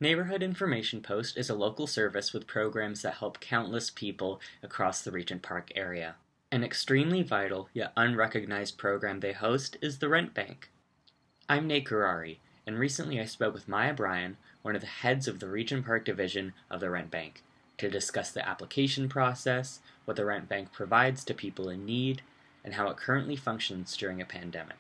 Neighbourhood Information Post is a local service with programs that help countless people across the Regent Park area. An extremely vital yet unrecognized program they host is the Rent Bank. I'm Nate Garari, and recently I spoke with Maja Bryon, one of the heads of the Regent Park division of the Rent Bank, to discuss the application process, what the Rent Bank provides to people in need, and how it currently functions during a pandemic.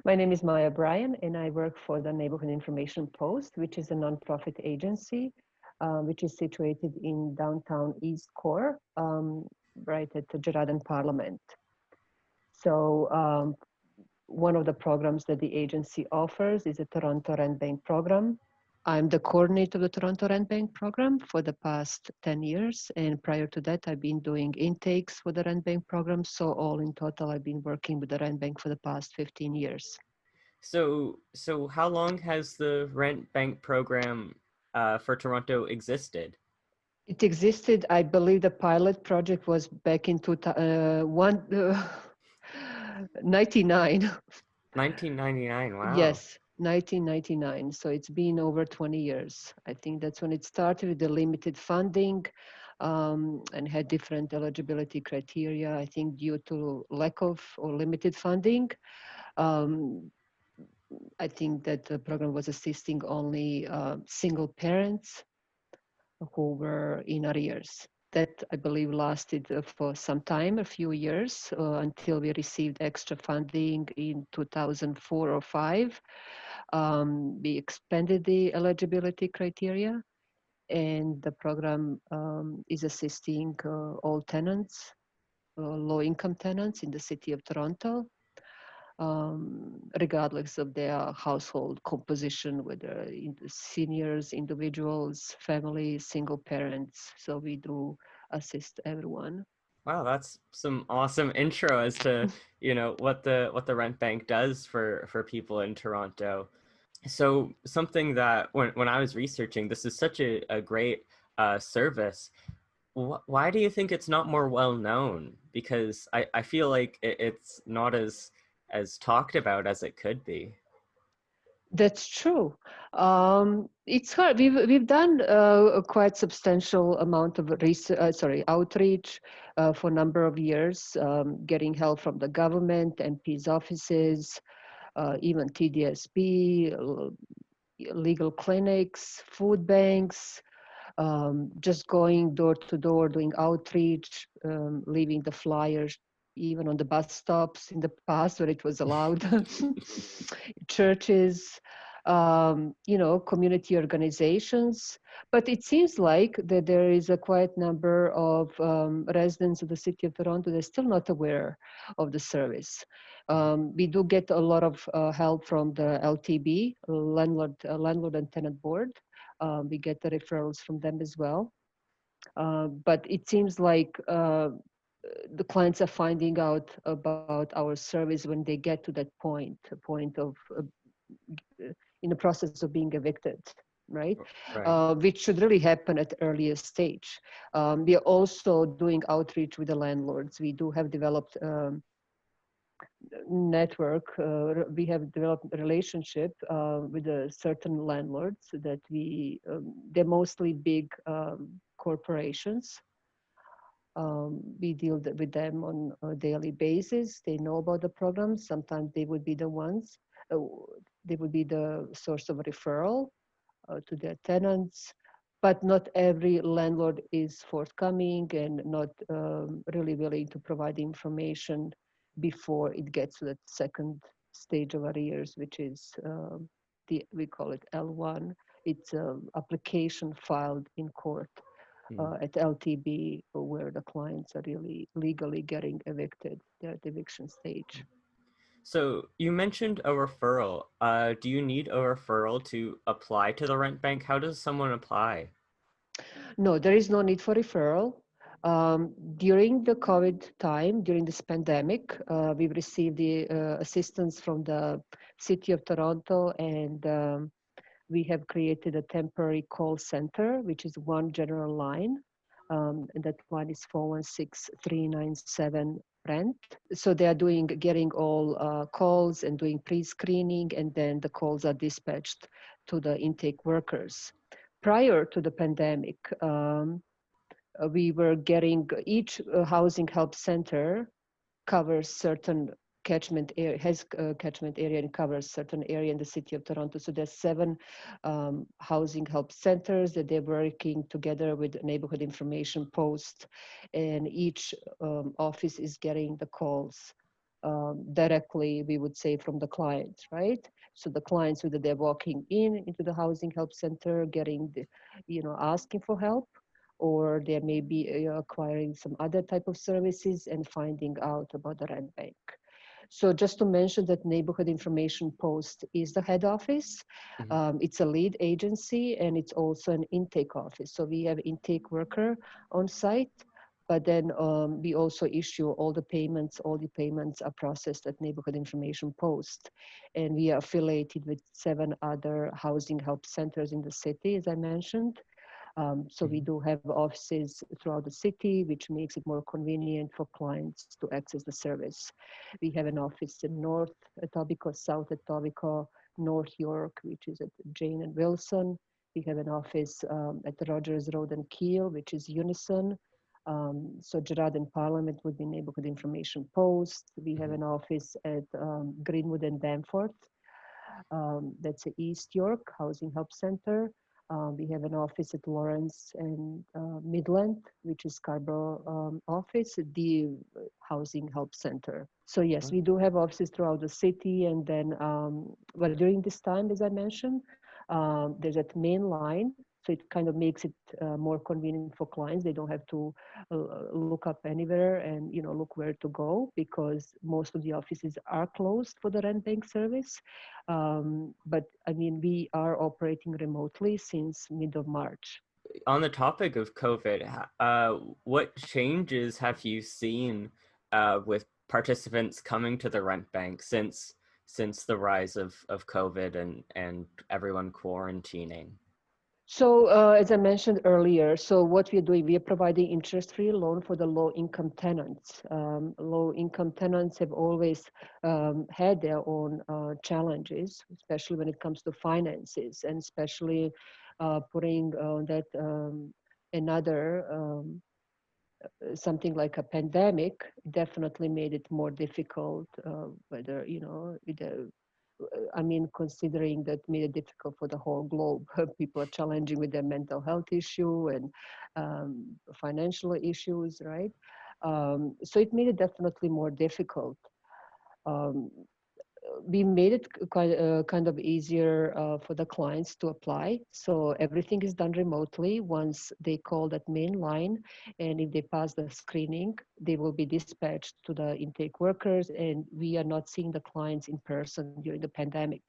My name is Maja Bryon, and I work for the Neighbourhood Information Post, which is a nonprofit agency, which is situated in downtown East Core, right at the Gerrard and Parliament. So one of the programs that the agency offers is a Toronto Rent Bank program. I'm the coordinator of the Toronto Rent Bank program for the past 10 years. And prior to that, I've been doing intakes for the Rent Bank program. So all in total, I've been working with the Rent Bank for the past 15 years. So how long has the Rent Bank program for Toronto existed? It existed, I believe the pilot project was back in 1999. 1999, wow. Yes, 1999. So it's been over 20 years. I think that's when it started with the limited funding and had different eligibility criteria, I think due to lack of or limited funding. I think that the program was assisting only single parents who were in arrears. That I believe lasted for some time, a few years, until we received extra funding in 2004 or 5. We expanded the eligibility criteria, and the program is assisting all tenants, low-income tenants in the city of Toronto, regardless of their household composition, whether seniors, individuals, families, single parents. So we do assist everyone. Wow, that's some awesome intro as to, what the Rent Bank does for people in Toronto. So something that when I was researching, this is such a great service. Why do you think it's not more well known? Because I feel like it's not as talked about as it could be. That's true. It's hard. We've done a quite substantial amount of outreach for a number of years, getting help from the government, MP's offices, even TDSB, legal clinics, food banks, just going door to door, doing outreach, leaving the flyers even on the bus stops in the past where it was allowed, churches, community organizations. But it seems like that there is a quite number of residents of the city of Toronto that are still not aware of the service. We do get a lot of help from the LTB, Landlord and Tenant Board. We get the referrals from them as well. But it seems like the clients are finding out about our service when they get to that point, a point of in the process of being evicted, right? Right. Which should really happen at the earliest stage. We are also doing outreach with the landlords. We do have developed network. We have developed a relationship with certain landlords that they're mostly big corporations. We deal with them on a daily basis. They know about the program. Sometimes they would be the ones, they would be the source of referral to their tenants. But not every landlord is forthcoming and not really willing to provide information before it gets to the second stage of arrears, which is we call it L1. It's an application filed in court at LTB, where the clients are really legally getting evicted. They're at the eviction stage. So you mentioned a referral. Do you need a referral to apply to the Rent Bank? How does someone apply? No, there is no need for referral. During the COVID time, during this pandemic, we've received the assistance from the City of Toronto, and we have created a temporary call center, which is one general line. And that one is 416-397-RENT. So they are getting all calls and doing pre-screening, and then the calls are dispatched to the intake workers. Prior to the pandemic, we were getting each housing help center covers certain catchment area, has a catchment area and covers certain area in the city of Toronto. So there's 7 housing help centers that they're working together with Neighbourhood Information Post, and each office is getting the calls directly, we would say, from the clients, right? So the clients, whether they're walking into the housing help center, getting the, asking for help, or they may be acquiring some other type of services and finding out about the rent bank. So just to mention that Neighborhood Information Post is the head office. It's a lead agency, and it's also an intake office. So we have intake worker on site, but then we also issue all the payments. All the payments are processed at Neighborhood Information Post. And we are affiliated with 7 other housing help centers in the city, as I mentioned. So we do have offices throughout the city, which makes it more convenient for clients to access the service. We have an office in North Etobicoke, South Etobicoke, North York, which is at Jane and Wilson. We have an office at Rogers Road and Keele, which is Unison. So Gerrard and Parliament would be Neighbourhood Information Post. We have an office at Greenwood and Danforth. That's the East York Housing Help Center. We have an office at Lawrence and Midland, which is Scarborough office, the Housing Help Center. So yes, we do have offices throughout the city. And then, well, during this time, as I mentioned, there's that main line. So it kind of makes it more convenient for clients. They don't have to look up anywhere and look where to go, because most of the offices are closed for the rent bank service. But I mean, we are operating remotely since mid of March. On the topic of COVID, what changes have you seen with participants coming to the rent bank since the rise of COVID and everyone quarantining? So as I mentioned earlier, so what we're doing, we are providing interest-free loan for the low-income tenants. Low-income tenants have always had their own challenges, especially when it comes to finances, and especially putting that another something like a pandemic definitely made it more difficult, whether, with the I mean, considering that made it difficult for the whole globe. People are challenging with their mental health issue and financial issues, right? So it made it definitely more difficult. Um, we made it kind of easier for the clients to apply. So everything is done remotely. Once they call that main line, and if they pass the screening, they will be dispatched to the intake workers, and we are not seeing the clients in person during the pandemic.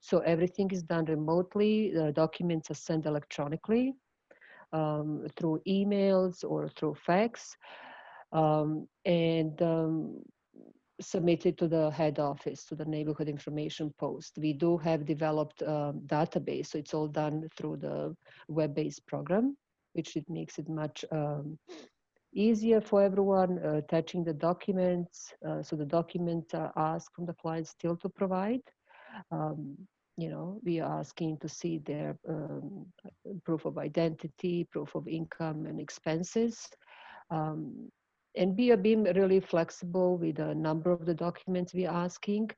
So everything is done remotely. The documents are sent electronically through emails or through fax. And submitted to the head office, to the Neighborhood Information Post. We do have developed a database, so it's all done through the web-based program, which it makes it much easier for everyone, attaching the documents. So the documents are asked from the client still to provide. We are asking to see their proof of identity, proof of income and expenses. And we are being really flexible with the number of the documents we are asking.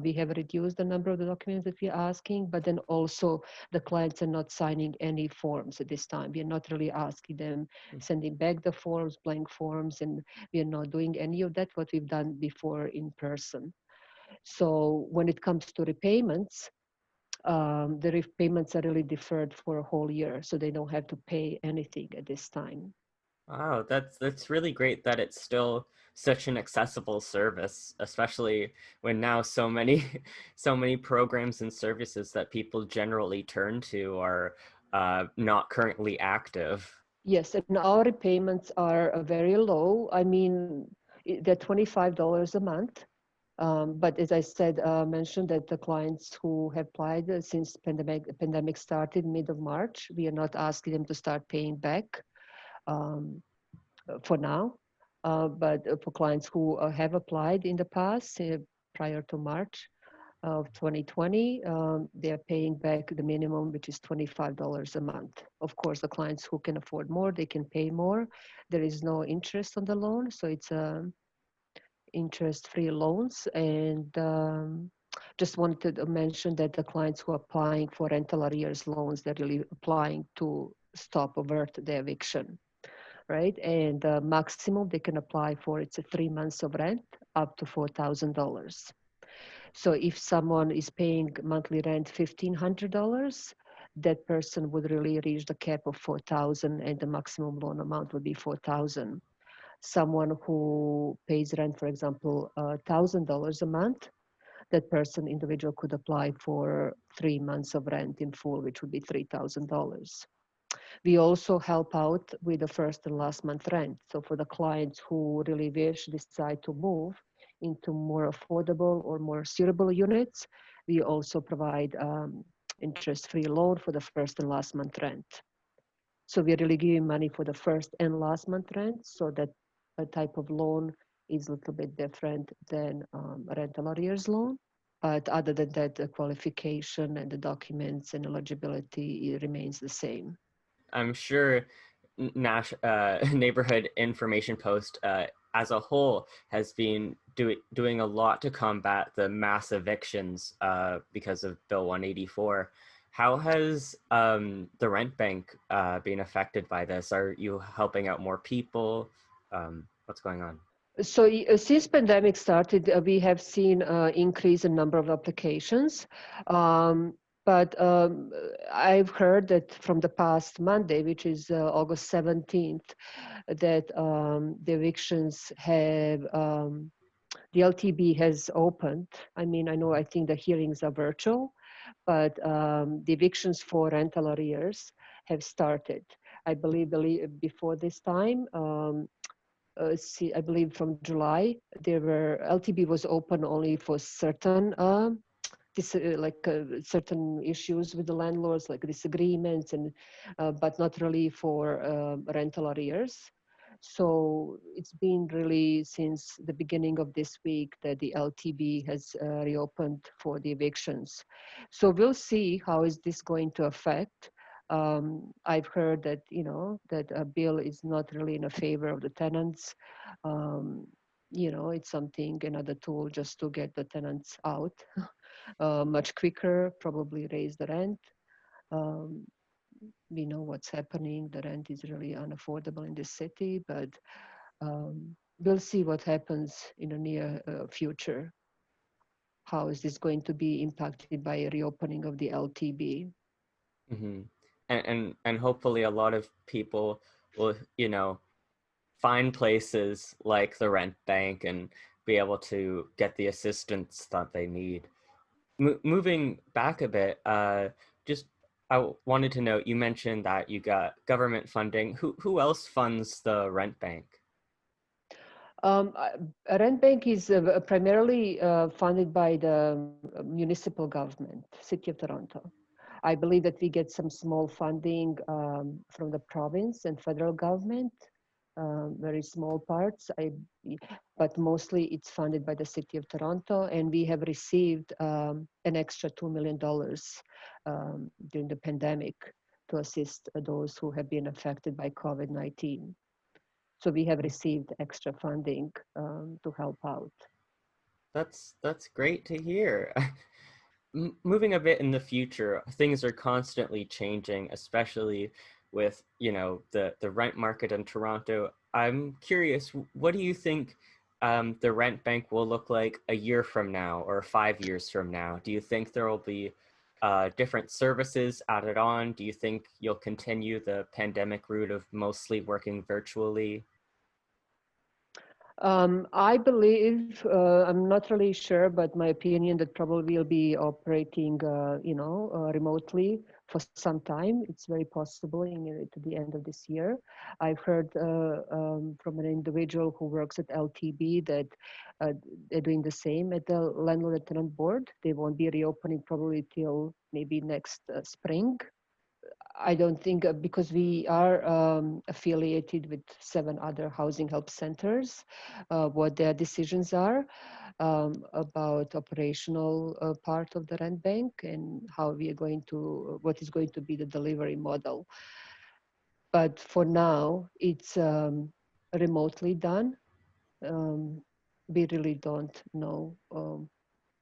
We have reduced the number of the documents that we are asking, but then also the clients are not signing any forms at this time. We are not really asking them, sending back the forms, blank forms, and we are not doing any of that, what we've done before in person. So when it comes to repayments, the repayments are really deferred for a whole year, so they don't have to pay anything at this time. Wow, that's really great that it's still such an accessible service, especially when now so many so many programs and services that people generally turn to are not currently active. Yes, and our repayments are very low. I mean, they're $25 a month. But as I said, mentioned that the clients who have applied since pandemic started mid of March, we are not asking them to start paying back for now. But for clients who have applied in the past, prior to March, of 2020, they're paying back the minimum, which is $25 a month. Of course, the clients who can afford more, they can pay more. There is no interest on the loan, so it's interest-free loans. And just wanted to mention that the clients who are applying for rental arrears loans, they're really applying to stop avert the eviction, right? And the maximum they can apply for, it's 3 months of rent up to $4,000. So if someone is paying monthly rent $1,500, that person would really reach the cap of 4,000, and the maximum loan amount would be 4,000. Someone who pays rent, for example, $1,000 a month, that person, individual, could apply for 3 months of rent in full, which would be $3,000. We also help out with the first and last month rent. So for the clients who really wish, decide to move into more affordable or more suitable units, we also provide interest-free loan for the first and last month rent. So we're really giving money for the first and last month rent, so that a type of loan is a little bit different than a rental arrears loan. But other than that, the qualification and the documents and eligibility remains the same. I'm sure Neighborhood Information Post as a whole has been doing a lot to combat the mass evictions because of Bill 184. How has the rent bank been affected by this? Are you helping out more people? What's going on? So since pandemic started, we have seen increase in number of applications. But I've heard that from the past Monday, which is August 17th, that the evictions have, the LTB has opened. I mean, I think the hearings are virtual, but the evictions for rental arrears have started. I believe before this time, I believe from July, LTB was open only for certain certain issues with the landlords, like disagreements, and but not really for rental arrears. So it's been really since the beginning of this week that the LTB has reopened for the evictions. So we'll see how is this going to affect. I've heard that that a bill is not really in a favor of the tenants. Um, it's something, another tool just to get the tenants out much quicker, probably raise the rent. Um, we know what's happening. The rent is really unaffordable in this city, but we'll see what happens in the near future. How is this going to be impacted by a reopening of the LTB? Mm-hmm. And hopefully a lot of people will find places like the rent bank and be able to get the assistance that they need. Moving back a bit, just I wanted to note, you mentioned that you got government funding. Who else funds the rent bank? A rent bank is primarily funded by the municipal government, City of Toronto. I believe that we get some small funding from the province and federal government, very small parts. But mostly it's funded by the City of Toronto, and we have received an extra $2 million during the pandemic to assist those who have been affected by COVID-19. So we have received extra funding to help out. That's great to hear. Moving a bit in the future, things are constantly changing, especially with the rent market in Toronto. I'm curious, what do you think the rent bank will look like a year from now or 5 years from now? Do you think there will be different services added on? Do you think you'll continue the pandemic route of mostly working virtually? I believe, I'm not really sure, but my opinion that probably will be operating, remotely for some time. It's very possible to the end of this year. I've heard from an individual who works at LTB that they're doing the same at the landlord and tenant board. They won't be reopening probably till maybe next spring. I don't think because we are affiliated with 7 other housing help centers, what their decisions are about operational part of the rent bank and how we are going to, what is going to be the delivery model. But for now, it's remotely done. We really don't know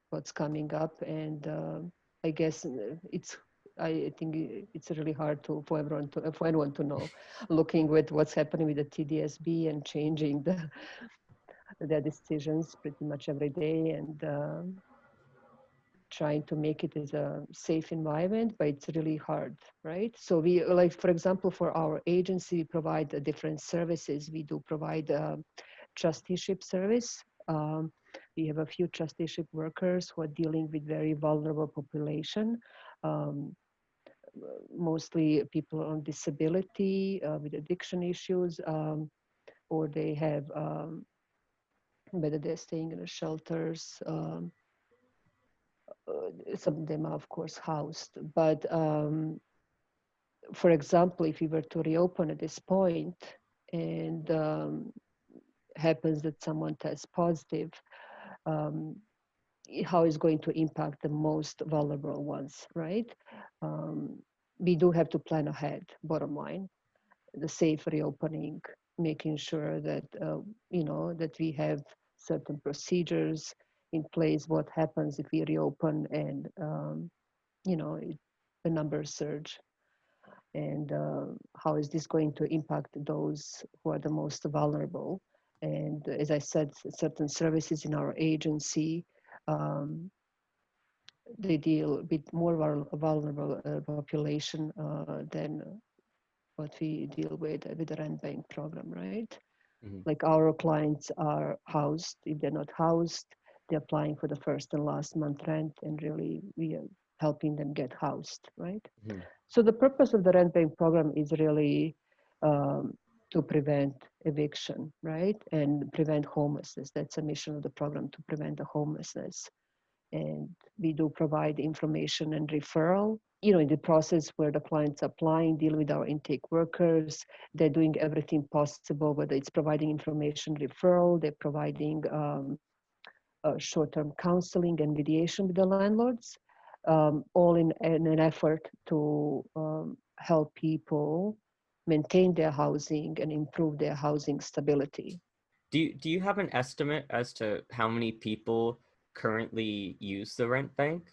what's coming up, and I guess it's. I think it's really hard for anyone to know, looking with what's happening with the TDSB and changing their decisions pretty much every day, and trying to make it as a safe environment, but it's really hard, right? So we, like, for example, for our agency, we provide different services. We do provide trusteeship service. We have a few trusteeship workers who are dealing with very vulnerable population, um, mostly people on disability with addiction issues, or they have, whether they're staying in the shelters. Some of them are, of course, housed. But for example, if we were to reopen at this point and happens that someone tests positive, um, how is going to impact the most vulnerable ones, right? Um, we do have to plan ahead, bottom line, the safe reopening, making sure that, that we have certain procedures in place, what happens if we reopen and, the numbers surge, and how is this going to impact those who are the most vulnerable. And as I said, certain services in our agency, um, they deal with more vulnerable population than what we deal with the rent bank program, right? Mm-hmm. Like our clients are housed. If they're not housed, they're applying for the first and last month rent, and really we are helping them get housed, right? Mm-hmm. So the purpose of the rent bank program is really to prevent eviction, right? And prevent homelessness. That's a mission of the program, to prevent the homelessness. And we do provide information and referral, in the process where the client's applying, deal with our intake workers. They're doing everything possible, whether it's providing information referral, they're providing short-term counseling and mediation with the landlords, all in an effort to help people maintain their housing and improve their housing stability. Do you have an estimate as to how many people currently use the rent bank?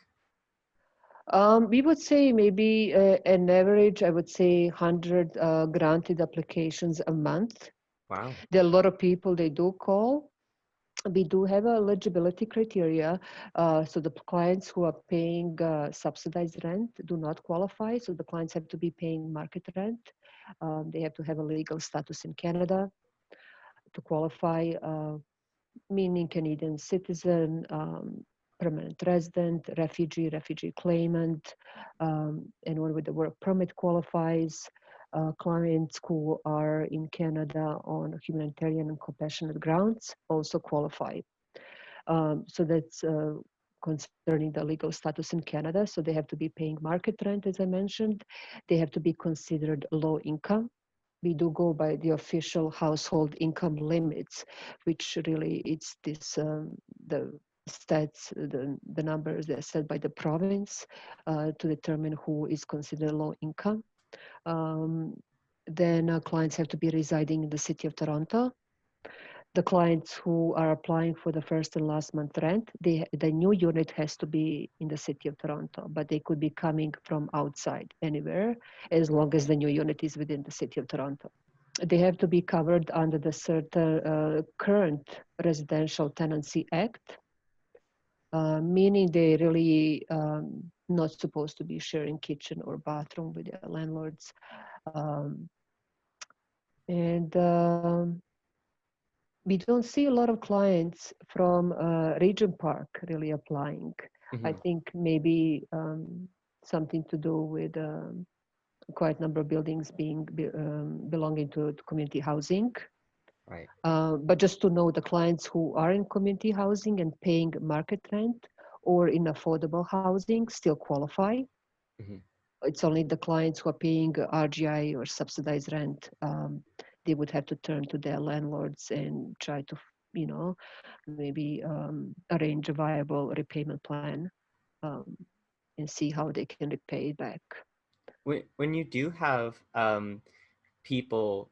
We would say maybe an average, I would say 100 granted applications a month. Wow. There are a lot of people, they do call. We do have eligibility criteria. So the clients who are paying subsidized rent do not qualify. So the clients have to be paying market rent. They have to have a legal status in Canada to qualify, meaning Canadian citizen, permanent resident, refugee claimant, anyone with a work permit qualifies. Clients who are in Canada on humanitarian and compassionate grounds also qualify. So that's concerning the legal status in Canada. So they have to be paying market rent, as I mentioned. They have to be considered low income. We do go by the official household income limits, which really it's this the stats, the numbers that are set by the province to determine who is considered low income. Um, then clients have to be residing in the city of Toronto. The clients who are applying for the first and last month rent, the new unit has to be in the city of Toronto, but they could be coming from outside anywhere as long as the new unit is within the city of Toronto. They have to be covered under the certain current Residential Tenancy Act, meaning they really not supposed to be sharing kitchen or bathroom with their landlords. Um, and we don't see a lot of clients from Regent Park really applying. I Mm-hmm. think maybe something to do with quite a number of buildings belonging to community housing. Right. But just to know, the clients who are in community housing and paying market rent or in affordable housing still qualify. Mm-hmm. it's only the clients who are paying RGI or subsidized rent. They would have to turn to their landlords and try to, maybe arrange a viable repayment plan, um, and see how they can repay it back. When you do have people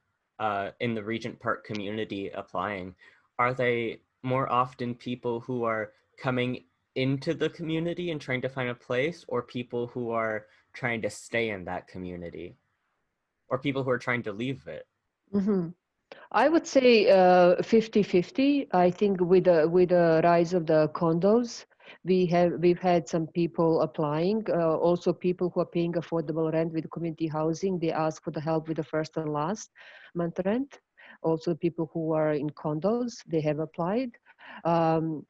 in the Regent Park community applying, are they more often people who are coming into the community and trying to find a place, or people who are trying to stay in that community, or people who are trying to leave it? Mm-hmm. I would say 50-50. I think with the rise of the condos, we've had some people applying, also people who are paying affordable rent with community housing. They ask for the help with the first and last month rent. Also, people who are in condos, they have applied. Um,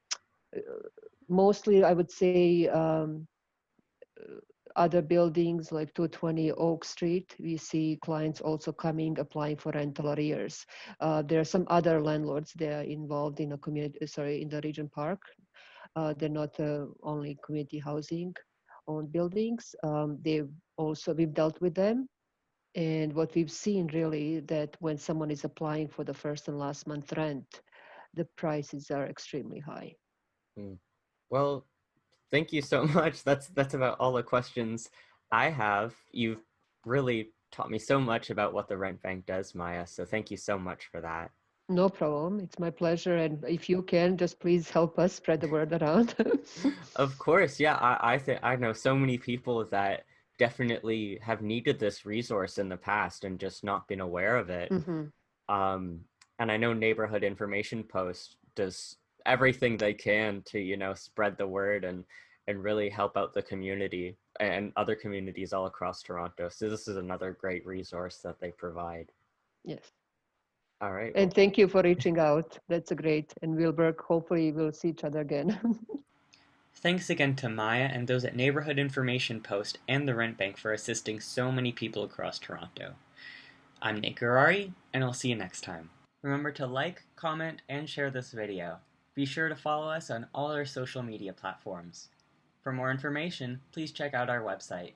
Mostly, I would say other buildings like 220 Oak Street, we see clients also coming, applying for rental arrears. There are some other landlords that are involved in a community, in the Regent Park. They're not only community housing owned buildings. We've dealt with them. And what we've seen really that when someone is applying for the first and last month rent, the prices are extremely high. Well, thank you so much. That's about all the questions I have. You've really taught me so much about what the rent bank does, Maja. So thank you so much for that. No problem. It's my pleasure. And if you can, just please help us spread the word around. Of course, yeah. I think I know so many people that definitely have needed this resource in the past and just not been aware of it. Mm-hmm. Um, and I know Neighborhood Information Post does everything they can to, spread the word and really help out the community and other communities all across Toronto. So this is another great resource that they provide. Yes. All right. And Well, thank you for reaching out. That's great. And we'll work. Hopefully, we'll see each other again. thanks again to Maja and those at Neighborhood Information Post and the Rent Bank for assisting so many people across Toronto. I'm Nate Garari, and I'll see you next time. Remember to like, comment, and share this video. Be sure to follow us on all our social media platforms. For more information, please check out our website.